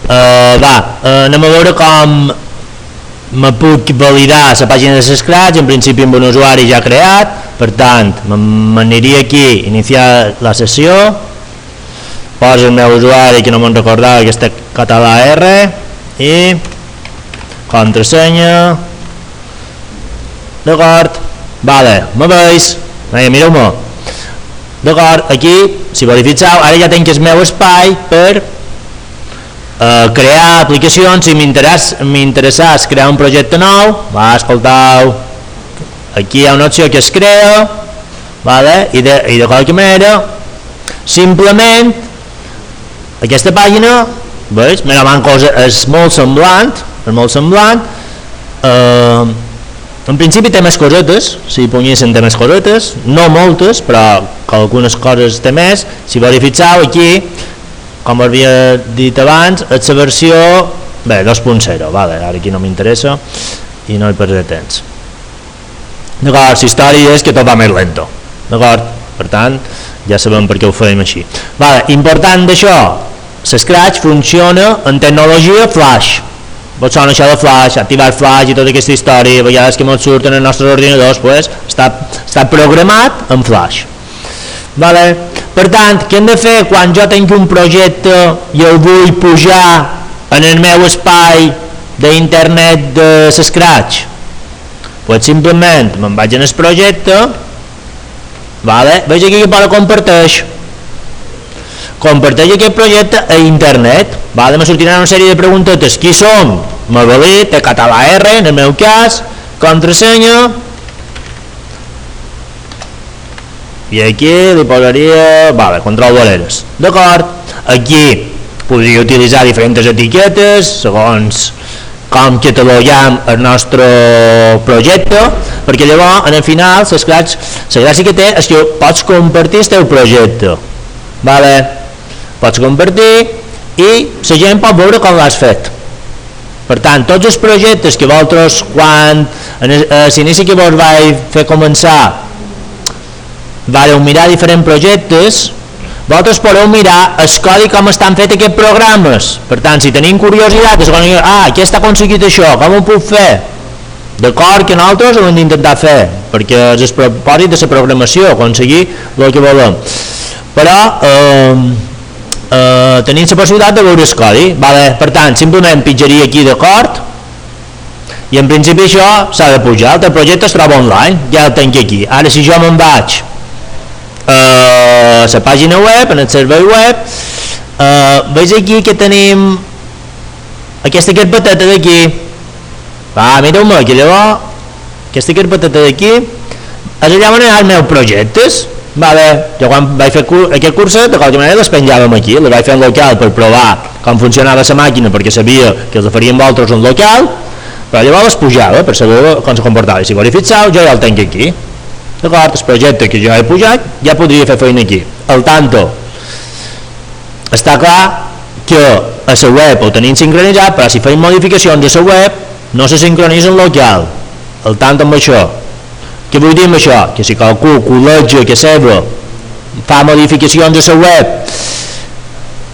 Anem a veure com me puc validar la pàgina de Scratch, en principi amb un usuari ja creat. Per tant, m'aniria aquí, iniciar la sessió, poso el meu usuari que no me'n recordava, que està català R, i contrasenya, d'acord, me veus, mireu-me, d'acord, aquí, si verifiqueu, ara ja tinc el meu espai per crear aplicacions. Si m'interessés crear un projecte nou, escolteu, aquí hi ha una opció que es crea, i de qualque manera, simplement, aquesta pàgina, veus, mira, és molt semblant, en principi té més cosetes, si poniesen té més cosetes, no moltes, però algunes coses té més. Si verifiqueu aquí, com havia dit abans, és la versió 2.0, ara aquí no m'interessa i no hi perdré temps. D'acord, la història és que tot va més lento, d'acord? Per tant, ja sabem per què ho farem així. Important d'això, Scratch funciona en tecnologia Flash. Vos sona això de Flash, activar Flash i tota aquesta història, a vegades que ens surten en els nostres ordinadors, està programat en Flash. Per tant, què hem de fer quan jo tinc un projecte i el vull pujar en el meu espai d'internet de Scratch? Simplement me'n vaig en el projecte, veig aquí que posa comparteix aquest projecte a internet, me sortiran una sèrie de preguntetes. Qui som? M'avalid, té català R, en el meu cas, contrasenya, i aquí li posaria control barreres, d'acord? Aquí podria utilitzar diferents etiquetes segons com cataloguem el nostre projecte, perquè llavors en el final la gràcia que té és que pots compartir el teu projecte, pots compartir i la gent pot veure com l'has fet. Per tant, tots els projectes que vosaltres, quan a l'inici que vos vaig fer començar vareu mirar diferents projectes, vosaltres podeu mirar el codi com estan fets aquests programes. Per tant, si tenim curiositat, qui està aconseguit això, com ho puc fer? D'acord que nosaltres ho hem d'intentar fer, perquè és el propòsit de la programació, aconseguir el que volem. Però tenim la possibilitat de veure el codi. Per tant, simplement pitjaria aquí d'acord, i en principi això s'ha de pujar. El projecte es troba online, ja el tinc aquí. Ara si jo me'n vaig a la pàgina web, en el servei web, veig aquí que tenim aquesta carpeteta d'aquí. Mireu-me, que llavors aquesta carpeteta d'aquí és allà on hi ha els meus projectes. Jo quan vaig fer aquest curset, de qualque manera les penjàvem aquí, les vaig fer en local per provar com funcionava la màquina, perquè sabia que els faríem vosaltres en local, però llavors les pujava per saber com se comportava. I si verifiqueu, jo ja el tinc aquí. D'acord, el projecte que jo he pujat ja podria fer feina aquí. Al tanto, està clar que a la web ho tenim sincronitzat, però si feim modificacions a la web no se sincronitza en local. Al tanto amb això. Què vull dir amb això? Que si qualcú col·legia que seva fa modificacions a la web,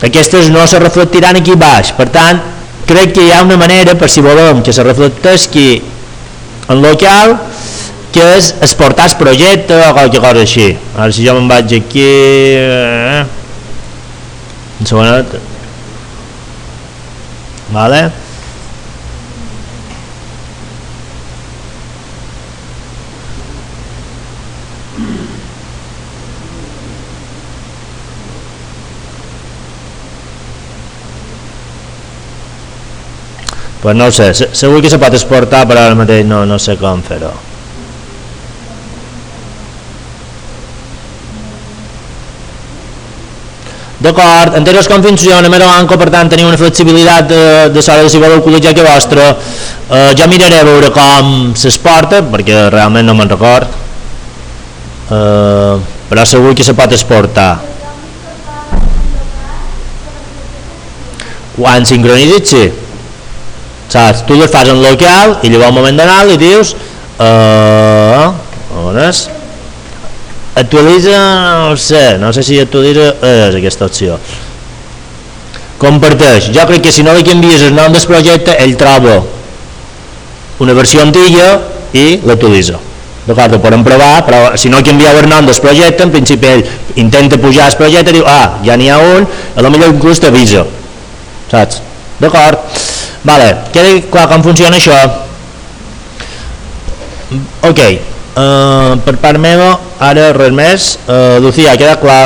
aquestes no se reflectiran aquí baix. Per tant, crec que hi ha una manera, per si volem que se reflecteixi en local, que és exportar el projecte o qualque cosa així. Ara si jo me'n vaig aquí, un segonet, pues no ho sé, segur que se pot exportar, però ara mateix no sé com fer-ho. D'acord, entesos com funciona Merobanco, per tant teniu una flexibilitat de l'hora de si voleu col·legiar que vostre. Jo miraré a veure com s'exporta, perquè realment no me'n record, però segur que se pot exportar. Quan sincronitzis, sí. Saps? Tu les fas en local i llavors al moment d'anar li dius on és? Actualitza, no sé si actualitza és aquesta opció. comparteix. Jo crec que si no li canvies el nom del projecte, ell troba una versió antiga i l'actualitza. D'acord, ho podem provar, però si no canvieu el nom del projecte, en principi ell intenta pujar el projecte i diu, ja n'hi ha un, a lo millor inclús t'avisa, saps? D'acord? Vale, queda clar com funciona això? Ok, per part meva, ara res més. Lucía, queda clar?